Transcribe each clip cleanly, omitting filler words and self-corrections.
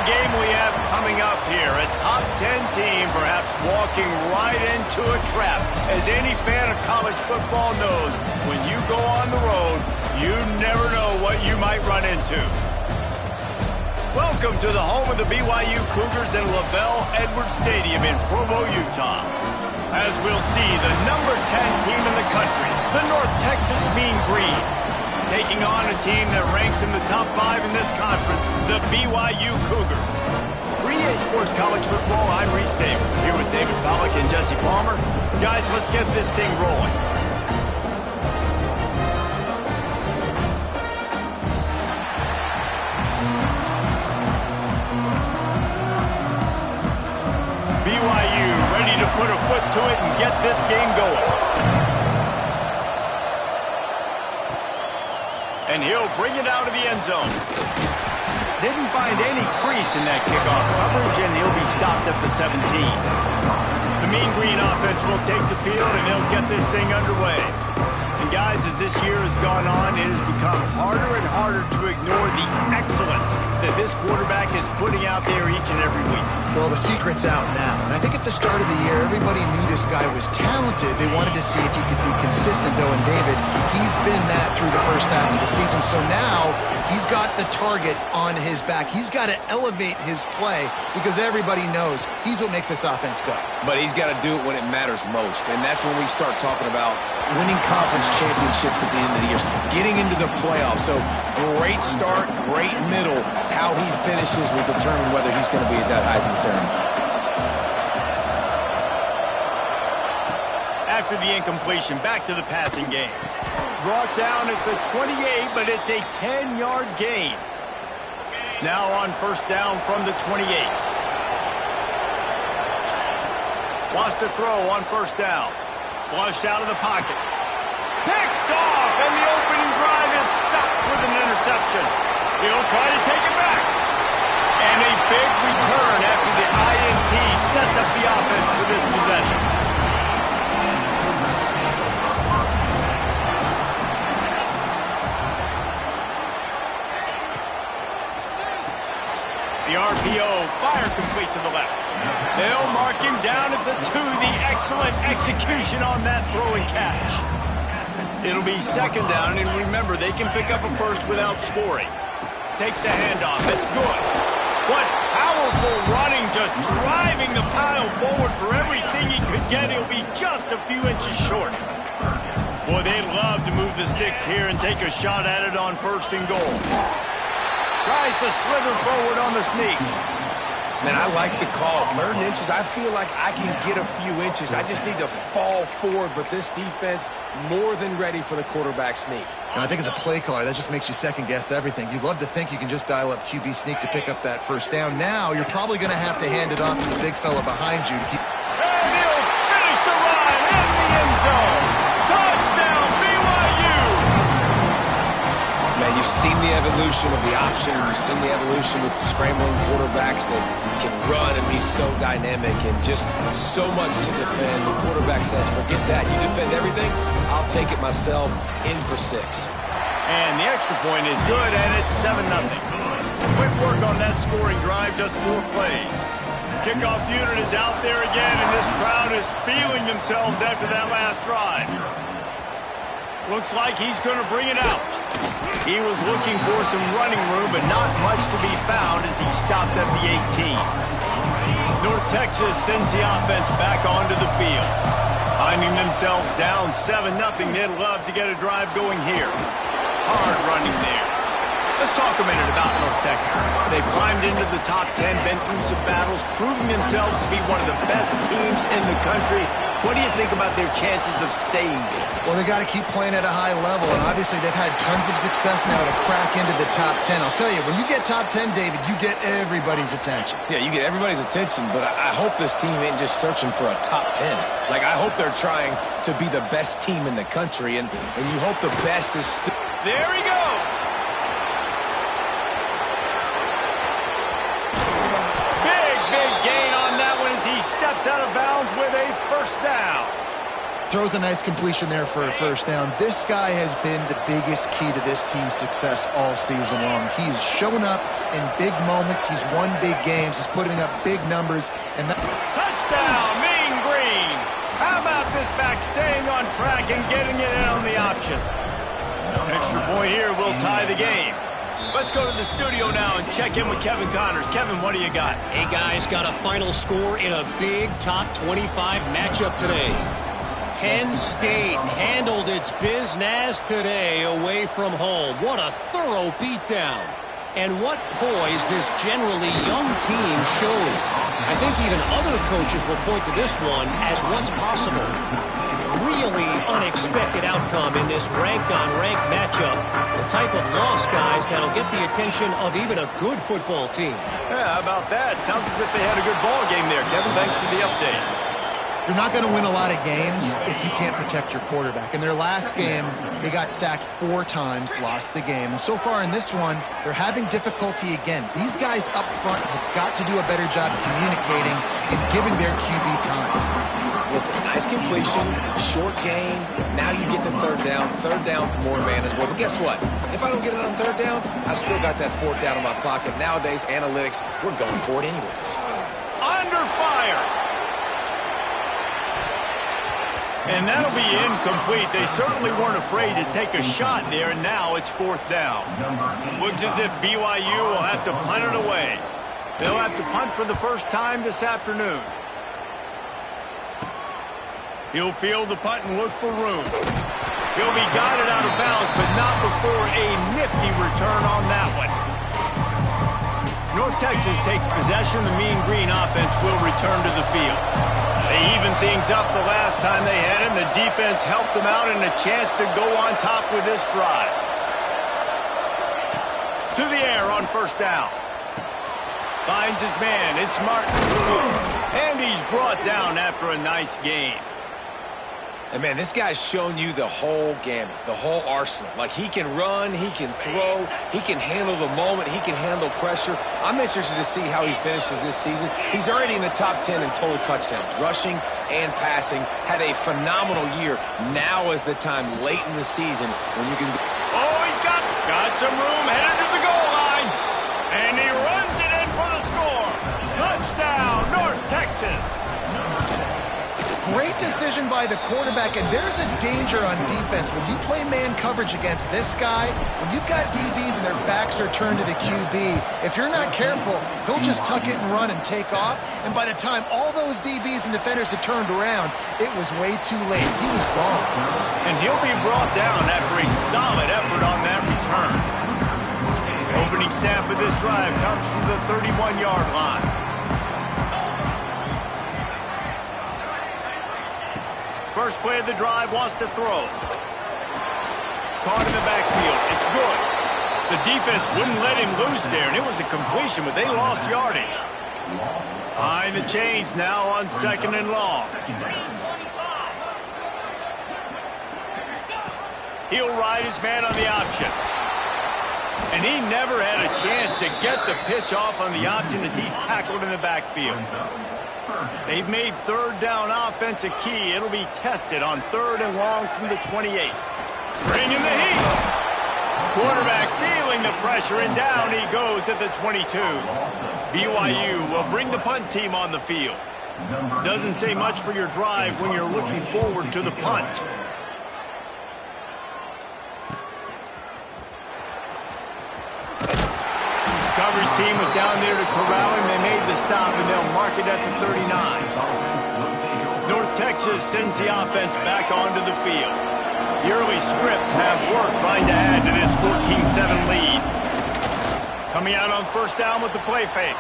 game we have coming up here. A top 10 team perhaps walking right into a trap. As any fan of college football knows, when you go on the road, you never know what you might run into. Welcome to the home of the BYU Cougars in LaVell Edwards Stadium in Provo, Utah. As we'll see, the number 10 team in the country, the North Texas Mean Green, taking on a team that ranks in the top 5 in this conference, the BYU Cougars. For EA Sports College Football, I'm Reese Davis, here with David Pollack and Jesse Palmer. Guys, let's get this thing rolling. BYU ready to put a foot to it and get this game going. And he'll bring it out of the end zone. Didn't find any crease in that kickoff coverage, and he'll be stopped at the 17. The Mean Green offense will take the field, and they'll get this thing underway. And guys, as this year has gone on, it has become harder and harder to ignore the excellence that this quarterback is putting out there each and every week. Well, the secret's out now. And I think at the start of the year, everybody knew this guy was talented. They wanted to see if he could be consistent, though, and David, he's been that through the first half of the season. So now he's got the target on his back. He's got to elevate his play because everybody knows he's what makes this offense go. But he's got to do it when it matters most. And that's when we start talking about winning conference championships at the end of the year, getting into the playoffs. So great start, great middle. How he finishes will determine whether he's going to be at that Heisman ceremony. After the incompletion, back to the passing game. Brought down at the 28, but it's a 10-yard gain. Now on first down from the 28. Lost a throw on first down. Flushed out of the pocket. Picked off, and the opening drive is stopped with an interception. He'll try to take it back. And a big return after the INT sets up the offense for this possession. The RPO, fire complete to the left. They'll mark him down at the 2. The excellent execution on that throw and catch. It'll be second down, and remember, they can pick up a first without scoring. Takes the handoff. That's good. What powerful running, just driving the pile forward for everything he could get. He'll be just a few inches short. Boy, they'd love to move the sticks here and take a shot at it on first and goal. Tries to slither forward on the sneak. Man, I like the call. 3rd and inches, I feel like I can get a few inches. I just need to fall forward, but this defense more than ready for the quarterback sneak. Now, I think as a play caller, that just makes you second-guess everything. You'd love to think you can just dial up QB sneak to pick up that first down. Now, you're probably going to have to hand it off to the big fella behind you to keep... And he'll finish the run in the end zone. Touchdown, BYU! Man, you've seen the evolution of the option. You've seen the evolution with scrambling quarterbacks that can run and be so dynamic and just so much to defend. The quarterback says, forget that. You defend everything, I'll take it myself. In for 6. And the extra point is good, and it's 7-0. Quick work on that scoring drive, just 4 plays. Kickoff unit is out there again, and this crowd is feeling themselves after that last drive. Looks like he's going to bring it out. He was looking for some running room, but not much to be found as he stopped at the 18. North Texas sends the offense back onto the field. Finding themselves down 7-0, they'd love to get a drive going here. Hard running there. Let's talk a minute about North Texas. They've climbed into the top 10, been through some battles, proving themselves to be one of the best teams in the country. What do you think about their chances of staying there? Well, they got to keep playing at a high level, and obviously they've had tons of success now to crack into the top 10. I'll tell you, when you get top 10, David, you get everybody's attention. Yeah, you get everybody's attention, but I hope this team ain't just searching for a top 10. Like, I hope they're trying to be the best team in the country, and you hope the best is still... There he goes! Big gain on that one as he steps out of bounds with a first down. Throws a nice completion there for a first down. This guy has been the biggest key to this team's success all season long. He's shown up in big moments. He's won big games. He's putting up big numbers. And touchdown, Mean Green. How about this back staying on track and getting it in on the option? Extra point here will tie the game. Let's go to the studio now and check in with Kevin Connors. Kevin, what do you got? Hey, guys, got a final score in a big top 25 matchup today. Penn State handled its business today away from home. What a thorough beatdown. And what poise this generally young team showed. I think even other coaches will point to this one as what's possible. Really unexpected outcome in this ranked-on-ranked matchup. The type of loss, guys, that'll get the attention of even a good football team. Yeah, how about that? Sounds as if they had a good ball game there. Kevin, thanks for the update. you're not going to win a lot of games if you can't protect your quarterback. In their last game, they got sacked 4 times, lost the game. And so far in this one, they're having difficulty again. These guys up front have got to do a better job communicating and giving their QB time. Listen, nice completion, short game. Now you get to third down. Third down's more manageable. But guess what? If I don't get it on third down, I still got that fourth down in my pocket. Nowadays, analytics, we're going for it anyways. Under fire. And that'll be incomplete. They certainly weren't afraid to take a shot there, and now it's fourth down. Looks as if BYU will have to punt it away. They'll have to punt for the first time this afternoon. He'll field the punt and look for room. He'll be guided out of bounds, but not before a nifty return on that one. North Texas takes possession. The Mean Green offense will return to the field. They evened things up the last time they had him. The defense helped them out and a chance to go on top with this drive. To the air on first down. Finds his man. It's Martin. And he's brought down after a nice gain. And, man, this guy's shown you the whole gamut, the whole arsenal. Like, he can run, he can throw, he can handle the moment, he can handle pressure. I'm interested to see how he finishes this season. He's already in the top 10 in total touchdowns, rushing and passing. Had a phenomenal year. Now is the time late in the season when you can... Oh, he's got some room headed to the goal line. And he runs it in for the score. Touchdown, North Texas. Great decision by the quarterback, and there's a danger on defense. When you play man coverage against this guy, when you've got DBs and their backs are turned to the QB, if you're not careful, he'll just tuck it and run and take off. And by the time all those DBs and defenders had turned around, it was way too late. He was gone. And he'll be brought down after a solid effort on that return. Opening snap of this drive comes from the 31-yard line. First play of the drive, wants to throw. Caught in the backfield. It's good. The defense wouldn't let him loose there, and it was a completion, but they lost yardage. Behind the chains now on second and long. He'll ride his man on the option. And he never had a chance to get the pitch off on the option as he's tackled in the backfield. They've made third down offense a key. It'll be tested on third and long from the 28. Bringing the heat. Quarterback feeling the pressure, and down he goes at the 22. BYU will bring the punt team on the field. Doesn't say much for your drive when you're looking forward to the punt. Coverage team was down there to corral him. They made the stop, and they'll mark it at the 39. North Texas sends the offense back onto the field. The early scripts have worked trying to add to this 14-7 lead. Coming out on first down with the play fake.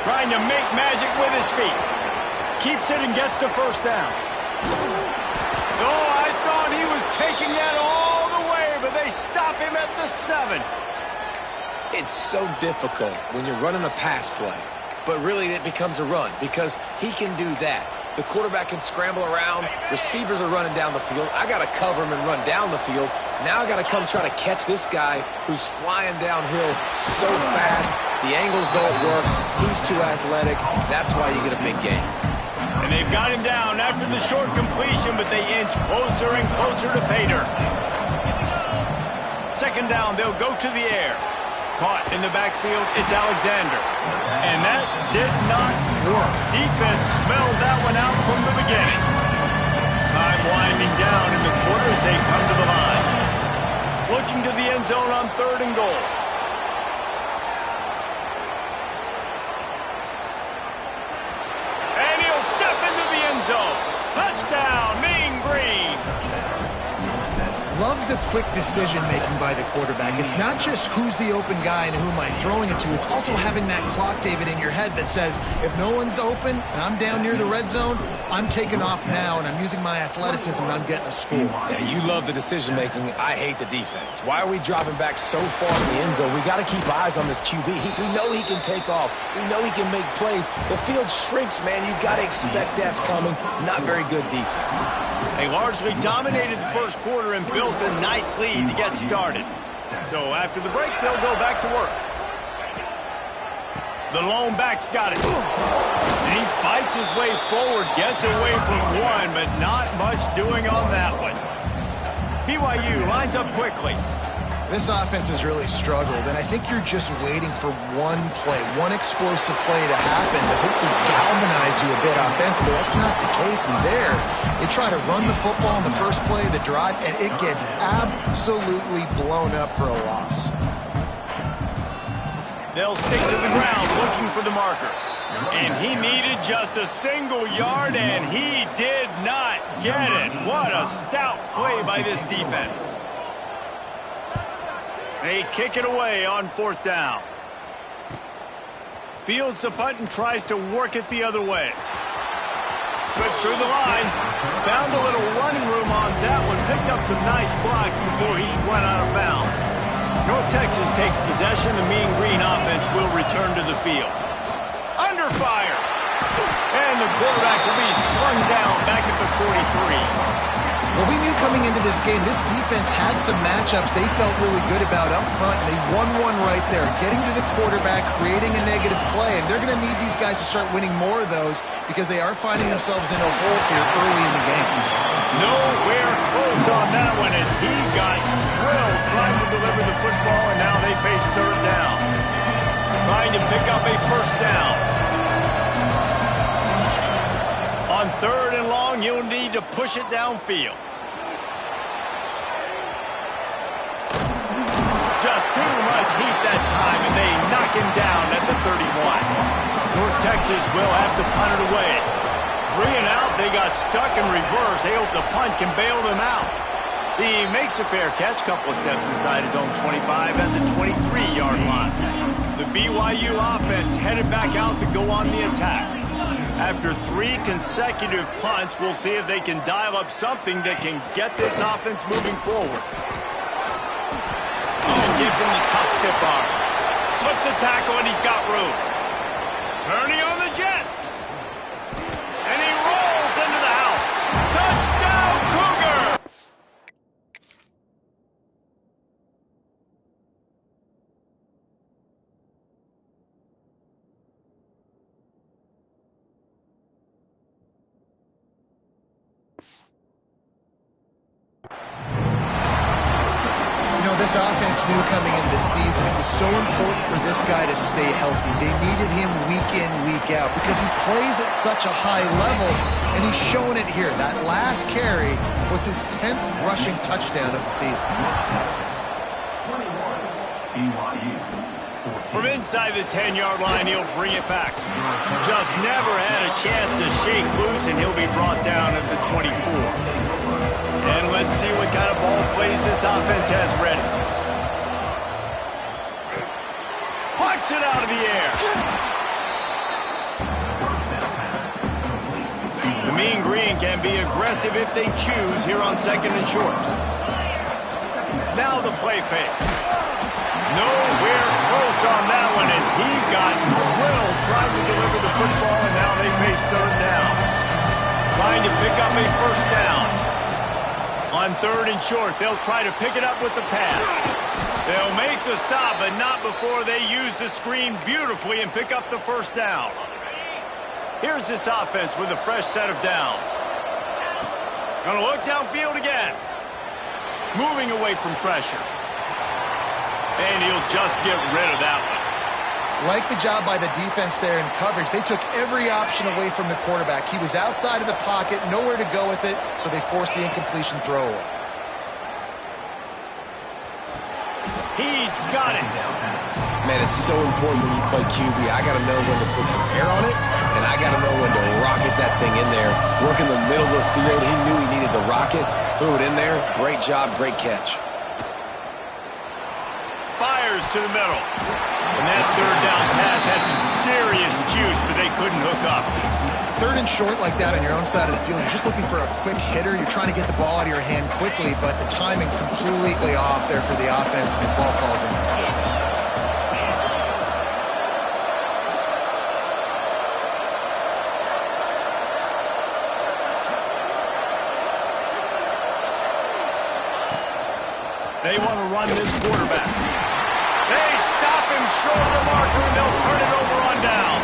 Trying to make magic with his feet. Keeps it and gets to first down. Oh, I thought he was taking that all the way, but they stop him at the 7. It's so difficult when you're running a pass play, but really it becomes a run because he can do that. The quarterback can scramble around. Receivers are running down the field. I got to cover him and run down the field. Now I got to come try to catch this guy who's flying downhill so fast. The angles don't work. He's too athletic. That's why you get a big gain. And And they've got him down after the short completion, but they inch closer and closer to pay dirt. Second down, they'll go to the air. Caught in the backfield, it's Alexander. And that did not work. Defense smelled that one out from the beginning. Time winding down in the quarter as they come to the line. Looking to the end zone on 3rd and goal. And he'll step into the end zone. Touchdown, Mean Green. Love the quick decision-making by the quarterback. It's not just who's the open guy and who am I throwing it to. It's also having that clock, David, in your head that says, if no one's open and I'm down near the red zone, I'm taking off now and I'm using my athleticism and I'm getting a score. Yeah, you love the decision-making. I hate the defense. Why are we dropping back so far in the end zone? We got to keep eyes on this QB. We know he can take off. We know he can make plays. The field shrinks, man. You got to expect that's coming. Not very good defense. They largely dominated the first quarter and built a nice lead to get started. So after the break, they'll go back to work. The lone back's got it. And he fights his way forward, gets away from one, but not much doing on that one. BYU lines up quickly. This offense has really struggled, and I think you're just waiting for one play, one explosive play to happen to hopefully galvanize you a bit offensively. That's not the case in there. They try to run the football in the first play of the drive, and it gets absolutely blown up for a loss. They'll stick to the ground looking for the marker. And he needed just a single yard, and he did not get it. What a stout play by this defense. They kick it away on 4th down. Fields the punt and tries to work it the other way. Slips through the line. Found a little running room on that one. Picked up some nice blocks before he's run out of bounds. North Texas takes possession. The Mean Green offense will return to the field. Under fire. And the quarterback will be slung down back at the 43. Well, we knew coming into this game, this defense had some matchups they felt really good about up front, and they won one right there, getting to the quarterback, creating a negative play, and they're going to need these guys to start winning more of those because they are finding themselves in a hole here early in the game. Nowhere close on that one as he got drilled trying to deliver the football, and now they face 3rd down. Trying to pick up a 1st down. On 3rd and long, you'll need to push it downfield. Just too much heat that time, and they knock him down at the 31. North Texas will have to punt it away. 3 and out, they got stuck in reverse. They hope the punt can bail them out. He makes a fair catch, couple of steps inside his own 25 at the 23-yard line. The BYU offense headed back out to go on the attack. After 3 consecutive punts, we'll see if they can dial up something that can get this offense moving forward. Oh, gives him the tough stiff arm. Slips a tackle, and he's got room. Turning on the Jets. And he rolls into the house. Touchdown, Cougar! This offense knew coming into the season it was so important for this guy to stay healthy. They needed him week in, week out because he plays at such a high level, and he's showing it here. That last carry was his 10th rushing touchdown of the season. From inside the 10-yard line, he'll bring it back. Just never had a chance to shake loose, and he'll be brought down at the 24. And let's see what kind of ball plays this offense has ready. Punts it out of the air. The Mean Green can be aggressive if they choose here on 2nd and short. Now the play fake. Nowhere close on that one as he got drilled trying to deliver the football, and now they face 3rd down. Trying to pick up a 1st down. On 3rd and short, they'll try to pick it up with the pass. They'll make the stop, but not before they use the screen beautifully and pick up the 1st down. Here's this offense with a fresh set of downs. Gonna look downfield again. Moving away from pressure. And he'll just get rid of that one. Like the job by the defense there in coverage. They took every option away from the quarterback. He was outside of the pocket, nowhere to go with it, so they forced the incompletion throw away. He's got it. Man, it's so important when you play QB. I got to know when to put some air on it, and I got to know when to rocket that thing in there. Work in the middle of the field. He knew he needed the rocket. Threw it in there. Great job, great catch. Fires to the middle. And that third down pass had some serious juice, but they couldn't hook up. Third and short like that on your own side of the field, you're just looking for a quick hitter. You're trying to get the ball out of your hand quickly, but the timing completely off there for the offense, and the ball falls in. They want to run this quarterback. They stop him short of the marker, and they'll turn it over on down.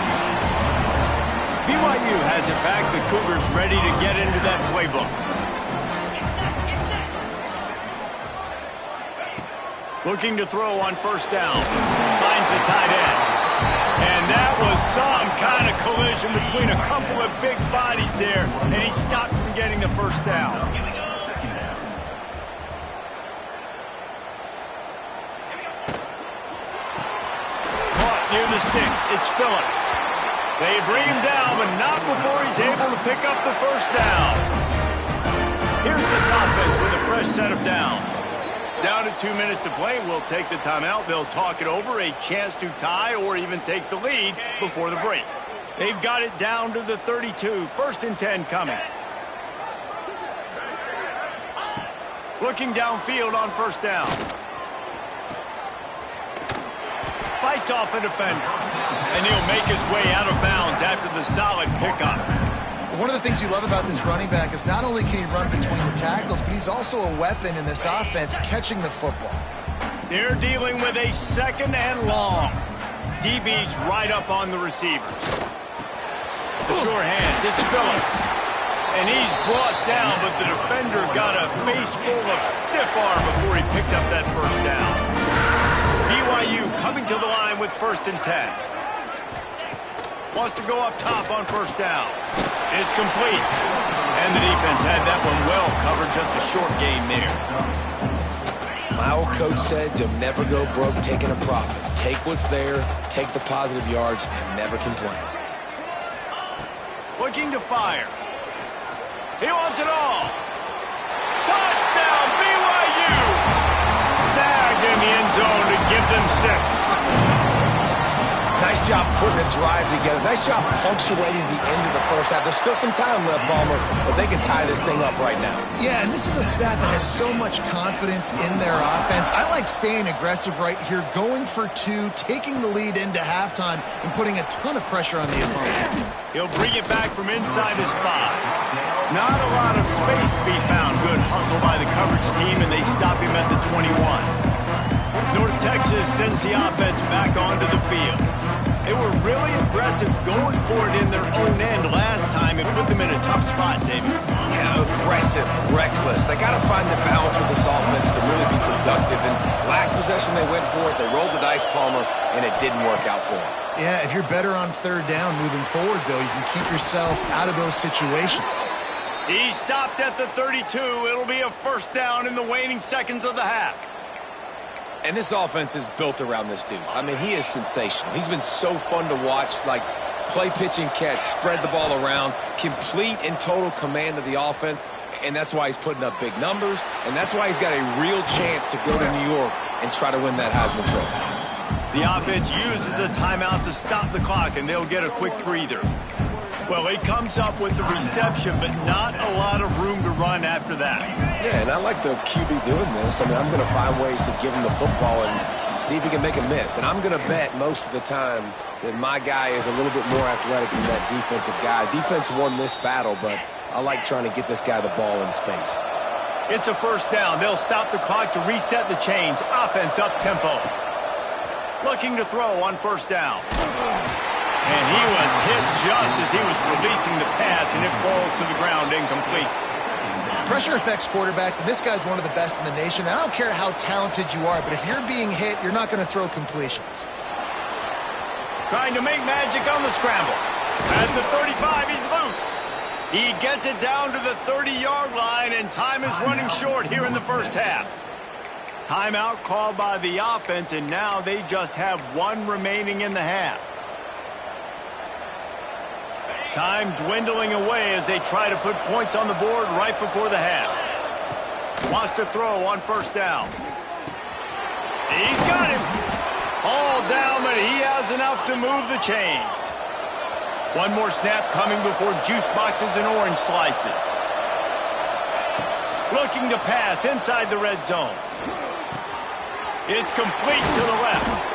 BYU has it back. The Cougars ready to get into that playbook. Looking to throw on first down. Finds the tight end. And that was some kind of collision between a couple of big bodies there, and he stopped from getting the first down. Near the sticks, it's Phillips. They bring him down, but not before he's able to pick up the first down. Here's this offense with a fresh set of downs. Down to 2 minutes to play. We'll take the timeout. They'll talk it over, a chance to tie or even take the lead before the break. They've got it down to the 32. First and 10 coming. Looking downfield on first down. Fights off a defender, and he'll make his way out of bounds after the solid pickup. One of the things you love about this running back is not only can he run between the tackles, but he's also a weapon in this offense catching the football. They're dealing with a second and long. DB's right up on the receivers. The sure hands, it's Phillips. And he's brought down, but the defender got a face full of stiff arm before he picked up that first down. BYU coming to the line with first and 10. Wants to go up top on first down. It's complete. And the defense had that one well covered, just a short gain there. My old coach said you'll never go broke taking a profit. Take what's there, take the positive yards, and never complain. Looking to fire. He wants it all. Touchdown, BYU! Snagged in the end zone to give them 6. Nice job putting a drive together. Nice job punctuating the end of the first half. There's still some time left, Palmer, but they can tie this thing up right now. Yeah, and this is a stat that has so much confidence in their offense. I like staying aggressive right here, going for 2, taking the lead into halftime, and putting a ton of pressure on the opponent. He'll bring it back from inside his 5. Not a lot of space to be found. Good hustle by the coverage team, and they stop him at the 21. North Texas sends the offense back onto the field. They were really aggressive going for it in their own end last time. It put them in a tough spot, David. Yeah, aggressive, reckless. They got to find the balance with this offense to really be productive. And last possession they went for it. They rolled the dice, Palmer, and it didn't work out for them. Yeah, if you're better on third down moving forward, though, you can keep yourself out of those situations. He stopped at the 32. It'll be a first down in the waning seconds of the half. And this offense is built around this dude. I mean, he is sensational. He's been so fun to watch, like play, pitch, and catch, spread the ball around, complete and total command of the offense, and that's why he's putting up big numbers, and that's why he's got a real chance to go to New York and try to win that Heisman Trophy. The offense uses a timeout to stop the clock, and they'll get a quick breather. Well, he comes up with the reception, but not a lot of room to run after that. Yeah, and I like the QB doing this. I mean, I'm going to find ways to give him the football and see if he can make a miss. And I'm going to bet most of the time that my guy is a little bit more athletic than that defensive guy. Defense won this battle, but I like trying to get this guy the ball in space. It's a first down. They'll stop the clock to reset the chains. Offense up tempo. Looking to throw on first down. And he was hit just as he was releasing the pass, and it falls to the ground incomplete. Pressure affects quarterbacks, and this guy's one of the best in the nation. I don't care how talented you are, but if you're being hit, you're not going to throw completions. Trying to make magic on the scramble. At the 35, he's loose. He gets it down to the 30-yard line, and time is running short here in the first half. Timeout called by the offense, and now they just have one remaining in the half. Time dwindling away as they try to put points on the board right before the half. Wants to throw on first down. He's got him. All down, but he has enough to move the chains. One more snap coming before juice boxes and orange slices. Looking to pass inside the red zone. It's complete to the left.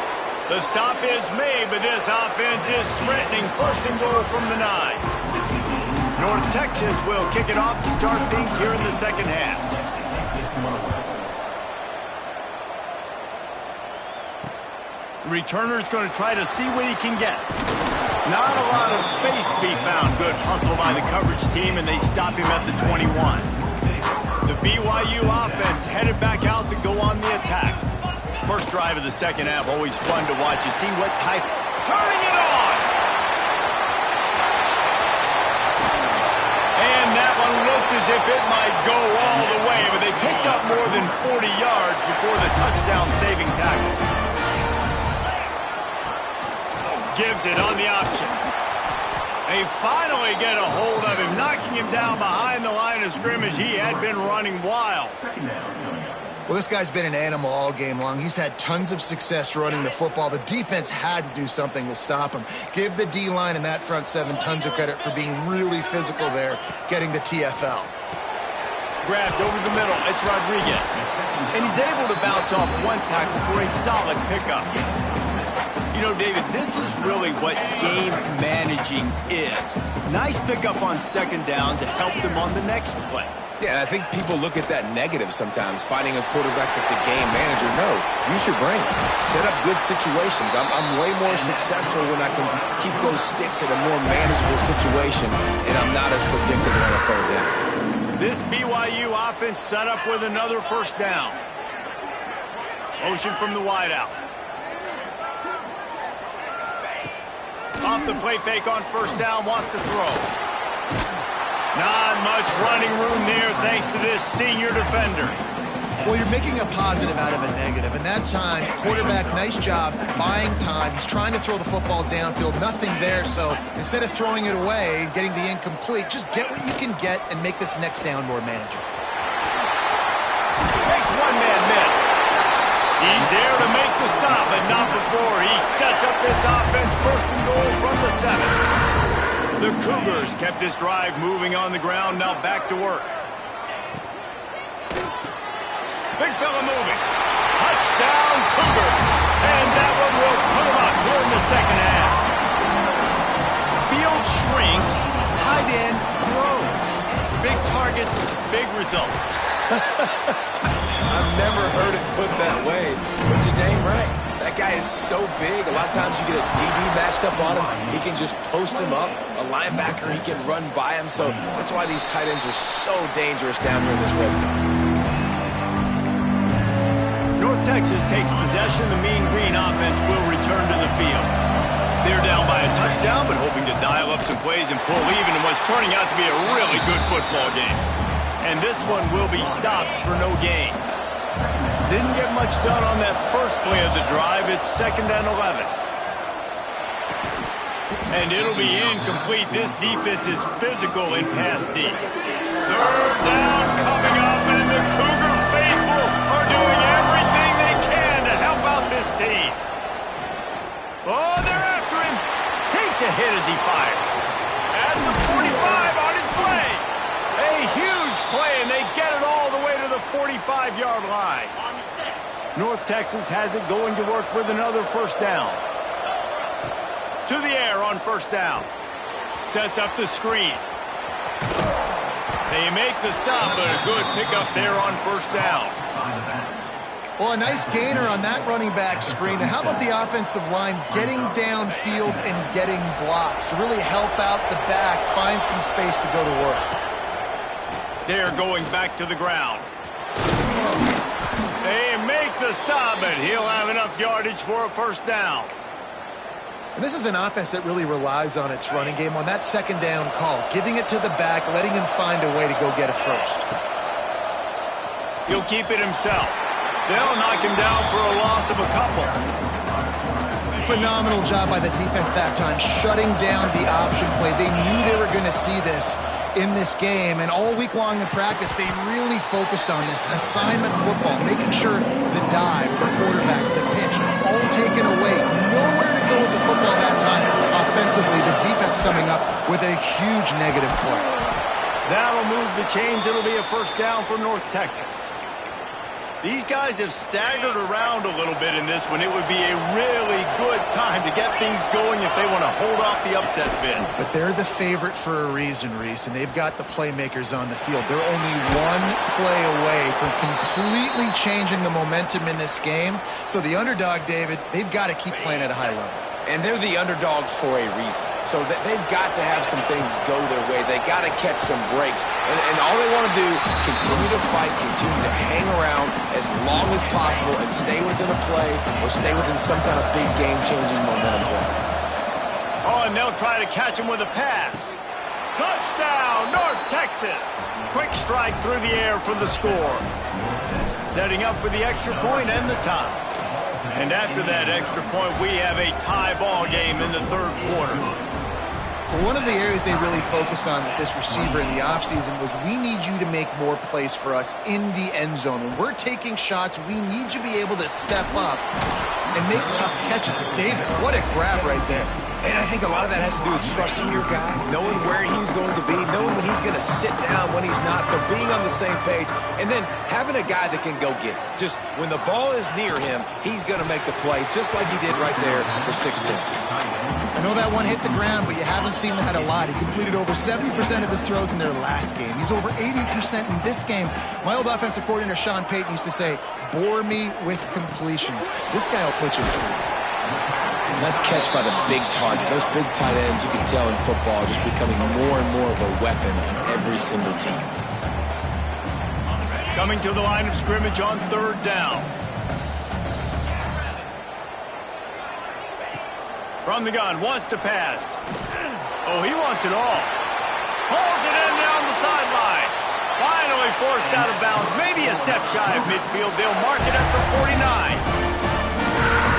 The stop is made, but this offense is threatening first and goal from the 9. North Texas will kick it off to start things here in the second half. The returner's going to try to see what he can get. Not a lot of space to be found. Good hustle by the coverage team, and they stop him at the 21. The BYU offense headed back out to go on the attack. First drive of the second half, always fun to watch. You see what type. Turning it on! And that one looked as if it might go all the way, but they picked up more than 40 yards before the touchdown-saving tackle. Gives it on the option. They finally get a hold of him, knocking him down behind the line of scrimmage. He had been running wild. Well, this guy's been an animal all game long. He's had tons of success running the football. The defense had to do something to stop him. Give the D-line and that front seven tons of credit for being really physical there, getting the TFL. Grabbed over the middle. It's Rodriguez. And he's able to bounce off one tackle for a solid pickup. You know, David, this is really what game managing is. Nice pickup on second down to help them on the next play. Yeah, I think people look at that negative sometimes, finding a quarterback that's a game manager. No, use your brain. Set up good situations. I'm way more successful when I can keep those sticks in a more manageable situation, and I'm not as predictable on a third down. This BYU offense set up with another first down. Motion from the wideout. Off the play fake on first down, wants to throw. Not much running room there thanks to this senior defender. Well, you're making a positive out of a negative. And that time, quarterback, nice job buying time. He's trying to throw the football downfield. Nothing there. So instead of throwing it away, getting the incomplete, just get what you can get and make this next down more manageable. Makes one man miss. He's there to make the stop, but not before he sets up this offense first and goal from the 7. The Cougars kept this drive moving on the ground, now back to work. Big fella moving. Touchdown, Cougars. And that one will put them up here in the second half. Field shrinks, tight end grows. Big targets, big results. I've never heard it put that way, but you're dang right. That guy is so big. A lot of times you get a DB matched up on him. He can just post him up. A linebacker, he can run by him. So that's why these tight ends are so dangerous down here in this red zone. North Texas takes possession. The Mean Green offense will return to the field. They're down by a touchdown, but hoping to dial up some plays and pull even in what's turning out to be a really good football game. And this one will be stopped for no gain. Didn't get much done on that first play of the drive. It's 2nd and 11. And it'll be incomplete. This defense is physical in pass deep. Third down coming up, and the Cougar faithful are doing everything they can to help out this team. Oh, they're after him. Takes a hit as he fires. At the 45 on his way. A huge play, and they get it all the way to the 45-yard line. North Texas has it going to work with another first down. To the air on first down. Sets up the screen. They make the stop, but a good pickup there on first down. Well, a nice gainer on that running back screen. Now, how about the offensive line getting downfield and getting blocks to really help out the back, find some space to go to work. They're going back to the ground. They make the stop, and he'll have enough yardage for a first down. And this is an offense that really relies on its running game on that second down call, giving it to the back, letting him find a way to go get a first. He'll keep it himself. They'll knock him down for a loss of a couple. Phenomenal job by the defense that time, shutting down the option play. They knew they were going to see this in this game, and all week long in practice, they really focused on this assignment football, making sure the dive, the quarterback, the pitch, all taken away. Nowhere to go with the football that time. Offensively, the defense coming up with a huge negative play. That'll move the chains. It'll be a first down for North Texas. These guys have staggered around a little bit in this one. It would be a really good time to get things going if they want to hold off the upset bid. But they're the favorite for a reason, Reese, and they've got the playmakers on the field. They're only one play away from completely changing the momentum in this game. So the underdog, David, they've got to keep playing at a high level. And they're the underdogs for a reason. So they've got to have some things go their way. They got to catch some breaks. And all they want to do, continue to fight, continue to hang around as long as possible and stay within a play or stay within some kind of big game-changing momentum play. Oh, and they'll try to catch him with a pass. Touchdown, North Texas. Quick strike through the air for the score. Setting up for the extra point and the tie. And after that extra point, we have a tie ball game in the third quarter. Well, one of the areas they really focused on with this receiver in the offseason was we need you to make more plays for us in the end zone. When we're taking shots, we need you to be able to step up and make tough catches. And David, what a grab right there. And I think a lot of that has to do with trusting your guy, knowing where he's going to be, knowing when he's going to sit down, when he's not, so being on the same page, and then having a guy that can go get it. Just when the ball is near him, he's going to make the play, just like he did right there for 6 points. I know that one hit the ground, but you haven't seen that a lot. He completed over 70% of his throws in their last game. He's over 80% in this game. My old offensive coordinator, Sean Payton, used to say, bore me with completions. This guy will put you to sleep. Nice catch by the big target. Those big tight ends, you can tell in football, just becoming more and more of a weapon on every single team. Coming to the line of scrimmage on third down. From the gun, wants to pass. Oh, he wants it all. Pulls it in down the sideline. Finally forced out of bounds. Maybe a step shy of midfield. They'll mark it at the 49.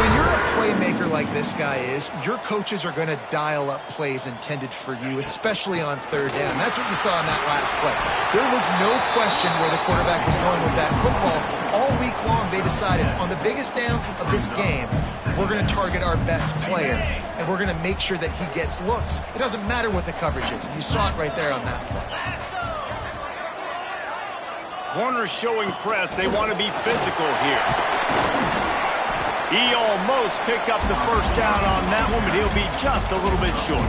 When you're a playmaker like this guy is, your coaches are going to dial up plays intended for you, especially on third down. That's what you saw in that last play. There was no question where the quarterback was going with that football. All week long, they decided on the biggest downs of this game, we're going to target our best player, and we're going to make sure that he gets looks. It doesn't matter what the coverage is, and you saw it right there on that play. Corners showing press. They want to be physical here. He almost picked up the first down on that one, but he'll be just a little bit short.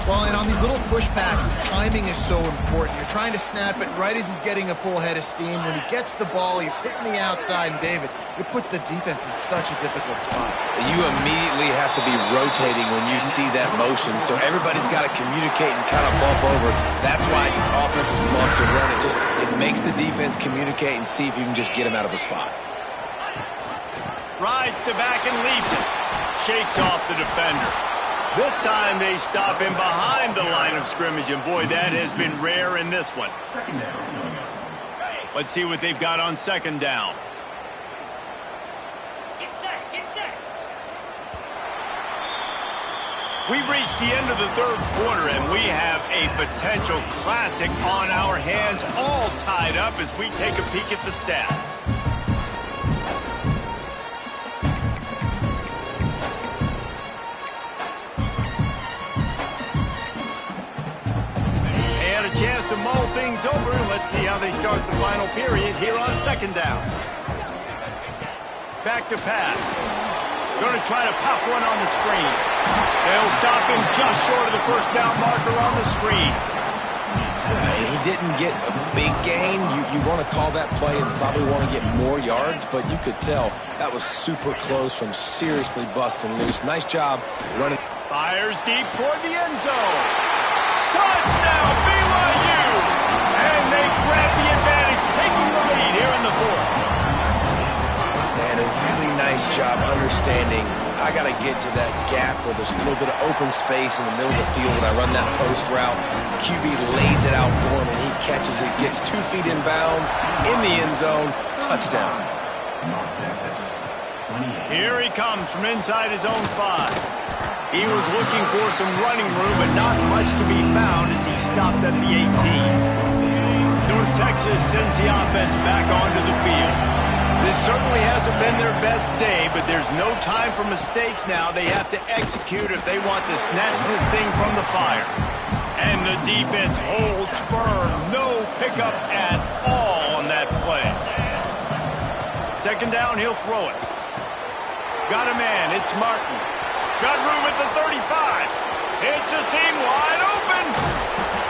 Well, and on these little push passes, timing is so important. You're trying to snap it right as he's getting a full head of steam. When he gets the ball, he's hitting the outside, and David, it puts the defense in such a difficult spot. You immediately have to be rotating when you see that motion, so everybody's got to communicate and kind of bump over. That's why offenses love to run it. It makes the defense communicate and see if you can just get him out of the spot. Rides to back and leaves it. Shakes off the defender. This time they stop him behind the line of scrimmage, and boy, that has been rare in this one. Let's see what they've got on second down. Get set, get set. We've reached the end of the third quarter, and we have a potential classic on our hands, all tied up as we take a peek at the stats. Chance to mull things over. Let's see how they start the final period here on second down. Back to pass. Going to try to pop one on the screen. They'll stop him just short of the first down marker on the screen. He didn't get a big gain. You want to call that play and probably want to get more yards, but you could tell that was super close from seriously busting loose. Nice job running. Fires deep toward the end zone. Touchdown, BYU! And they grab the advantage, taking the lead here in the fourth. And a really nice job understanding I got to get to that gap where there's a little bit of open space in the middle of the field when I run that post route. QB lays it out for him, and he catches it, gets 2 feet in bounds, in the end zone, touchdown. Here he comes from inside his own 5. He was looking for some running room, but not much to be found as he stopped at the 18. North Texas sends the offense back onto the field. This certainly hasn't been their best day, but there's no time for mistakes now. They have to execute if they want to snatch this thing from the fire. And the defense holds firm. No pickup at all on that play. Second down, he'll throw it. Got a man, it's Martin. Got room at the 35. It's a seam wide open.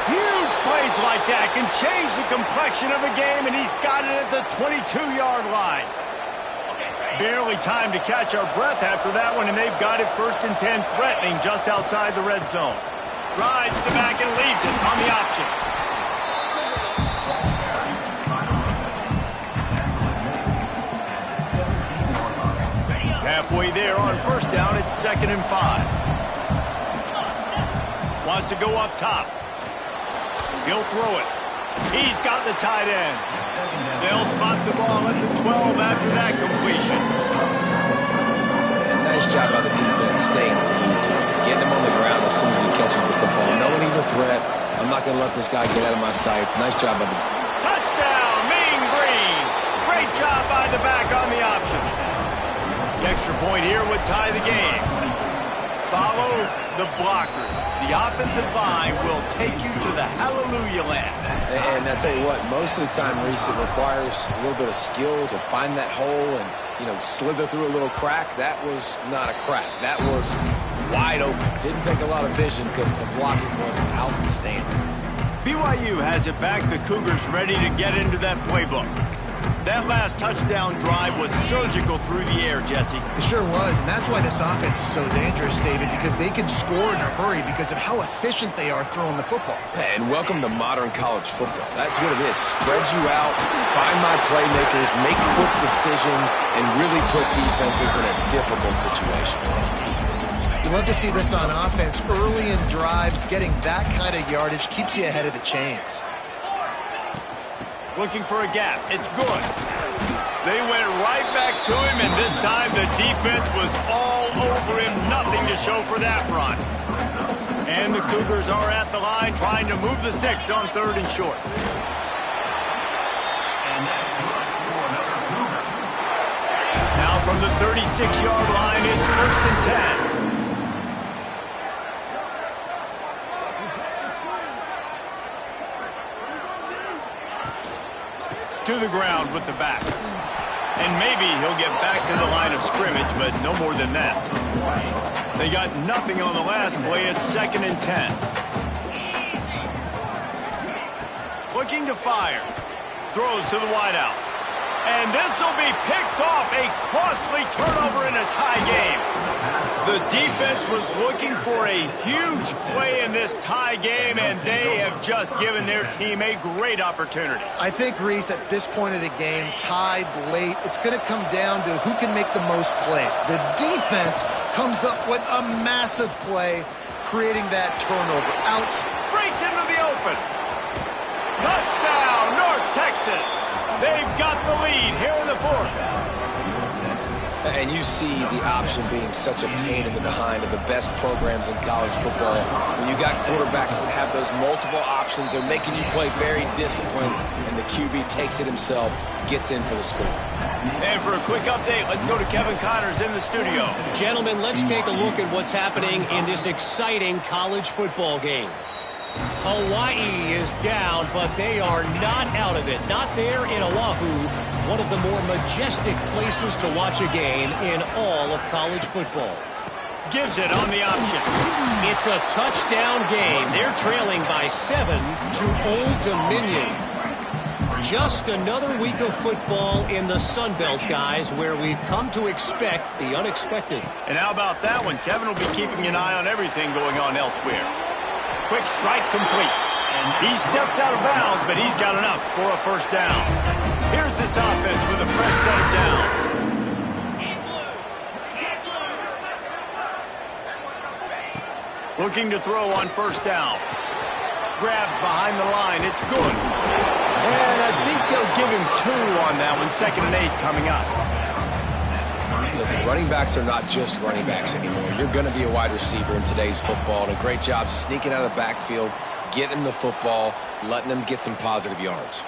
Huge plays like that can change the complexion of a game, and he's got it at the 22-yard line. Barely time to catch our breath after that one, and they've got it 1st and 10, threatening just outside the red zone. Rides the back and leaves it on the option. Halfway there on 1st down, it's 2nd and 5. Wants to go up top. He'll throw it. He's got the tight end. They'll spot the ball at the 12 after that completion. And nice job by the defense staying glued to him, getting him on the ground as soon as he catches the football. Knowing he's a threat, I'm not going to let this guy get out of my sights. Nice job by the... Touchdown, Mean Green. Great job by the back on the option. The extra point here would tie the game. Follow the blockers. The offensive line will take you to the hallelujah land. And I tell you what, most of the time, Reese, it requires a little bit of skill to find that hole and, slither through a little crack. That was not a crack. That was wide open. Didn't take a lot of vision because the blocking was outstanding. BYU has it back. The Cougars ready to get into that playbook. That last touchdown drive was surgical through the air, Jesse. It sure was, and that's why this offense is so dangerous, David, because they can score in a hurry because of how efficient they are throwing the football. And welcome to modern college football. That's what it is. Spread you out, find my playmakers, make quick decisions, and really put defenses in a difficult situation. You love to see this on offense. Early in drives, getting that kind of yardage keeps you ahead of the chains. Looking for a gap. It's good. They went right back to him, and this time the defense was all over him. Nothing to show for that run. And the Cougars are at the line trying to move the sticks on 3rd and short. Now from the 36-yard line, it's 1st and 10. To the ground with the back. And maybe he'll get back to the line of scrimmage, but no more than that. They got nothing on the last play. It's 2nd and 10. Looking to fire. Throws to the wideout. And this will be picked off. A costly turnover in a tie game. The defense was looking for a huge play in this tie game, and they have just given their team a great opportunity. I think, Reese, at this point of the game, tied late, it's going to come down to who can make the most plays. The defense comes up with a massive play, creating that turnover. Breaks into the open. Touchdown, North Texas. They've got the lead here in the 4th. And you see the option being such a pain in the behind of the best programs in college football. When you got quarterbacks that have those multiple options, they're making you play very disciplined, and the QB takes it himself, gets in for the score. And for a quick update, let's go to Kevin Connors in the studio. Gentlemen, let's take a look at what's happening in this exciting college football game. Hawaii is down, but they are not out of it. Not there in Oahu, one of the more majestic places to watch a game in all of college football. Gives it on the option. It's a touchdown game. They're trailing by 7 to Old Dominion. Just another week of football in the Sun Belt, guys, where we've come to expect the unexpected. And how about that one? Kevin will be keeping an eye on everything going on elsewhere. Quick strike complete. He steps out of bounds, but he's got enough for a first down. Here's this offense with a fresh set of downs. Looking to throw on first down. Grabbed behind the line. It's good. And I think they'll give him 2 on that one. 2nd and 8 coming up. Listen, running backs are not just running backs anymore. You're going to be a wide receiver in today's football. And a great job sneaking out of the backfield, getting the football, letting them get some positive yards.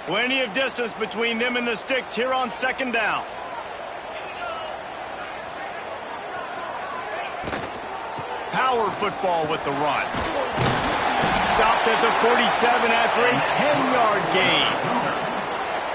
Plenty of distance between them and the sticks here on 2nd down. Power football with the run. Stopped at the 47 after a 10-yard gain.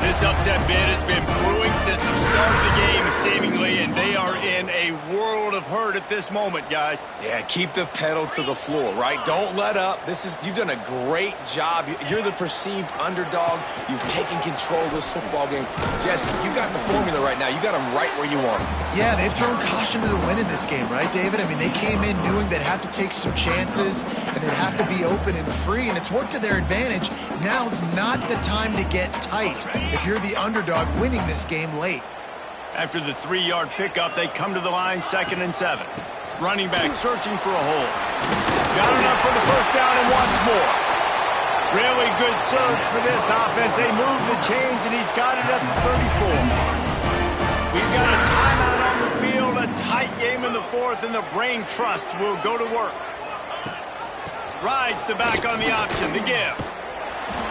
This upset bid has been brewing since the start of the game, seemingly, and they are in a world of hurt at this moment, guys. Yeah, keep the pedal to the floor, right? Don't let up. You've done a great job. You're the perceived underdog. You've taken control of this football game. Jesse, you got the formula right now. You got them right where you want them. Yeah, they've thrown caution to the wind in this game, right, David? I mean, they came in knowing they'd have to take some chances and they'd have to be open and free, and it's worked to their advantage. Now's not the time to get tight if you're the underdog winning this game late. After the 3-yard pickup, they come to the line 2nd and 7. Running back searching for a hole. Got enough for the first down and wants more. Really good surge for this offense. They move the chains, and he's got it at the 34. We've got a timeout on the field, a tight game in the 4th, and the brain trust will go to work. Rides the back on the option, the give.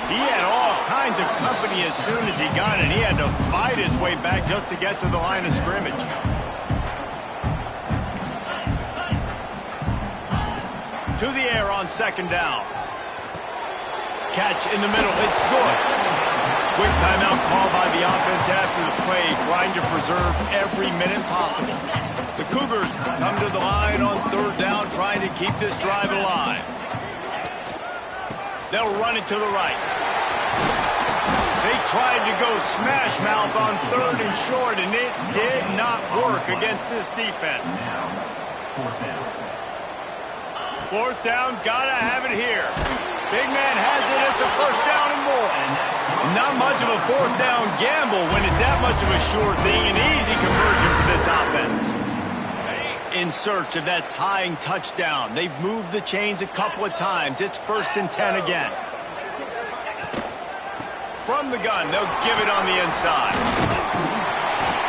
He had all kinds of company as soon as he got it. He had to fight his way back just to get to the line of scrimmage. To the air on 2nd down. Catch in the middle. It's good. Quick timeout call by the offense after the play, trying to preserve every minute possible. The Cougars come to the line on 3rd down, trying to keep this drive alive. They'll run it to the right. They tried to go smash mouth on 3rd and short, and it did not work against this defense. 4th down, gotta have it here. Big man has it, it's a first down and more. Not much of a 4th down gamble when it's that much of a sure thing, an easy conversion for this offense. In search of that tying touchdown. They've moved the chains a couple of times. It's 1st and 10 again. From the gun, they'll give it on the inside.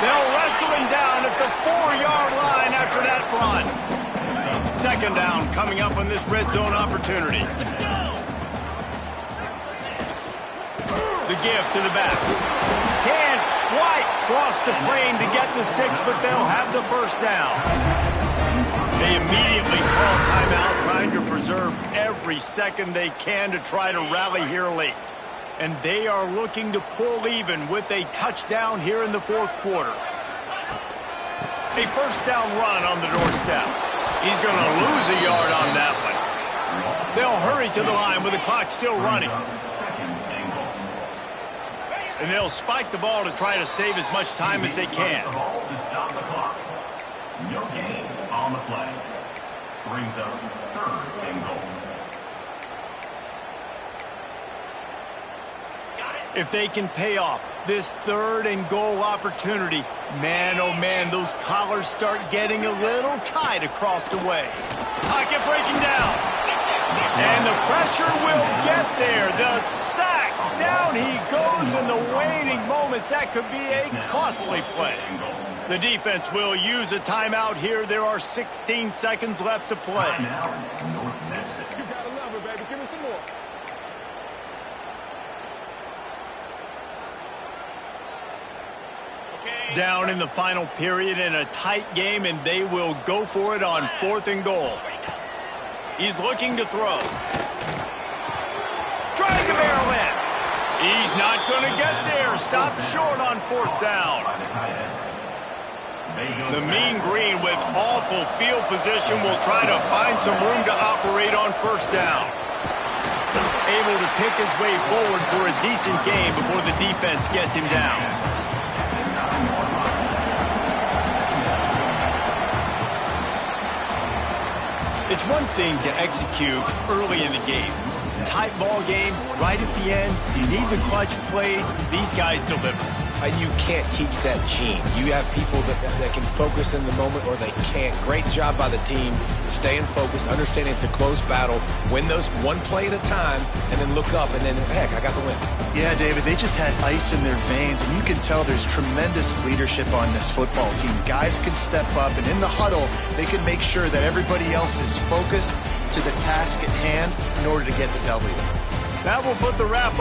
They'll wrestle him down at the 4-yard line after that run. 2nd down coming up on this red zone opportunity. The give to the back. Can White cross the plane to get the 6, but they'll have the first down. They immediately call timeout, trying to preserve every second they can to try to rally here late. And they are looking to pull even with a touchdown here in the 4th quarter. A first down run on the doorstep. He's going to lose a yard on that one. They'll hurry to the line with the clock still running. And they'll spike the ball to try to save as much time as they can. No gain on the play. Brings up 3rd and goal. If they can pay off this 3rd and goal opportunity, man, oh man, those collars start getting a little tight across the way. Pocket breaking down. And the pressure will get there. The sack. Down he goes in the waning moments. That could be a costly play. The defense will use a timeout here. There are 16 seconds left to play. Down in the final period in a tight game, and they will go for it on 4th and goal. He's looking to throw. Trying to barrel in. He's not going to get there. Stopped short on 4th down. The mean green with awful field position will try to find some room to operate on first down. Able to pick his way forward for a decent gain before the defense gets him down. It's one thing to execute early in the game. Tight ball game, right at the end, you need the clutch plays. These guys deliver. You can't teach that gene. You have people that can focus in the moment or they can't. Great job by the team, staying focused, understanding it's a close battle, win those one play at a time, and then look up, and then, heck, I got the win. Yeah, David, they just had ice in their veins, and you can tell there's tremendous leadership on this football team. Guys can step up, and in the huddle, they can make sure that everybody else is focused to the task at hand in order to get the W. That will put the wrap